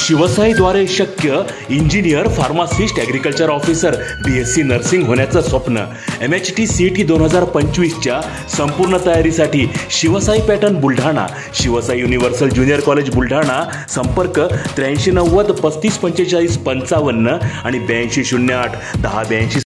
शिवसाईद्वारे शक्य engineer, pharmacist, agriculture officer, BSc nursing होण्याचं स्वप्न MHT CET 2025च्या संपूर्ण तयारीसाठी Shivsai pattern Buldhana, Shivsai universal junior college Buldhana. संपर्क 8390 3545 55 आणि 8208 1082.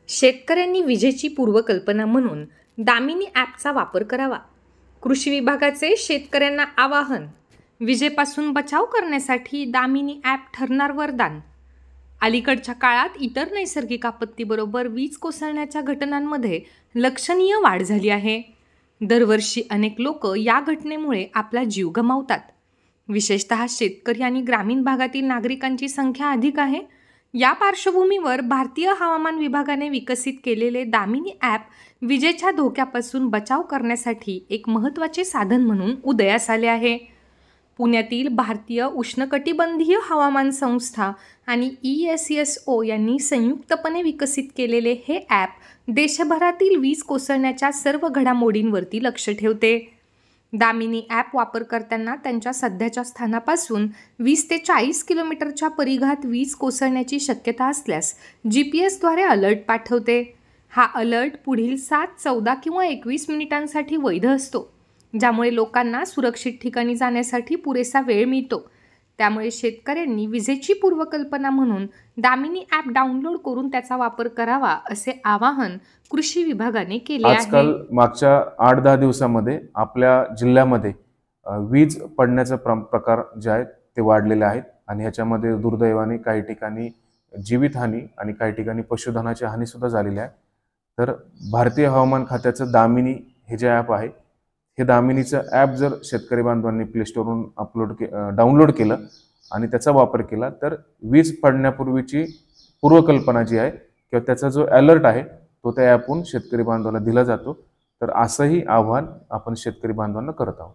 शेतकऱ्यांनी विजेची पूर्वकल्पना म्हणून दामिनी ॲपचा वापर करावा. कृषी विभागाचे शेतकऱ्यांना आवाहन. विजेपासून बचाव करण्यासाठी दामिनी ॲप ठरणार वरदान. अलीकडच्या काळात इतर नैसर्गिक आपत्तीबरोबर वीज कोसळण्याच्या घटनांमध्ये लक्षणीय वाढ झाली आहे. दरवर्षी अनेक लोक या घटनेमुळे आपला जीव गमावतात. विशेषतः शेतकरी आणि ग्रामीण भागातील नागरिकांची संख्या अधिक आहे. या पार्श्वभूमीवर भारतीय हवामान विभागाने विकसित केलेले दामिनी ॲप विजेच्या धोक्यापासून बचाव करण्यासाठी एक महत्त्वाचे साधन म्हणून उदयास आले आहे. पुण्यातील भारतीय उष्णकटिबंधीय हवामान संस्था आणि ESSO यांनी संयुक्तपणे विकसित केलेले हे ॲप देशभरातील वीज कोसळण्याच्या सर्व घडामोडींवरती लक्ष ठेवते. दामिनी ॲप वापरकर्त्यांना त्यांच्या सध्याच्या स्थानापासून 20 ते 40 किलोमीटरच्या परिघात वीज कोसळण्याची शक्यता असल्यास GPS द्वारे अलर्ट पाठवते. हा अलर्ट पुढील 7, 14 किंवा 21 मिनिटांसाठी वैध असतो, ज्यामुळे लोकांना सुरक्षित ठिकाणी जाण्यासाठी पुरेसा वेळ मिळतो. त्यामुळे शेतकऱ्यांनी विजेची पूर्वकल्पना म्हणून दामिनी ॲप डाउनलोड करून त्याचा वापर करावा, असे आवाहन कृषी विभागाने केले आहे. आजकाल मागच्या 8-10 दिवसामध्ये आपल्या जिल्ह्यामध्ये वीज पडण्याचे प्रकार जे आहेत ते वाढलेले आहेत आणि ह्याच्यामध्ये दुर्दैवाने काही ठिकाणी जीवितहानी आणि काही ठिकाणी पशुधनाची हानी सुद्धा झालेली आहे. तर भारतीय हवामान खात्याचं दामिनी हे जे ॲप आहे, हे दामिनीचं ॲप जर शेतकरी बांधवांनी प्ले स्टोरवरून डाउनलोड केलं आणि त्याचा वापर केला तर वीज पडण्यापूर्वीची पूर्वकल्पना जी आहे किंवा त्याचा जो अलर्ट आहे तो त्या ॲपहून शेतकरी बांधवाला दिला जातो. तर असंही आव्हान आपण शेतकरी बांधवांना करत आहोत.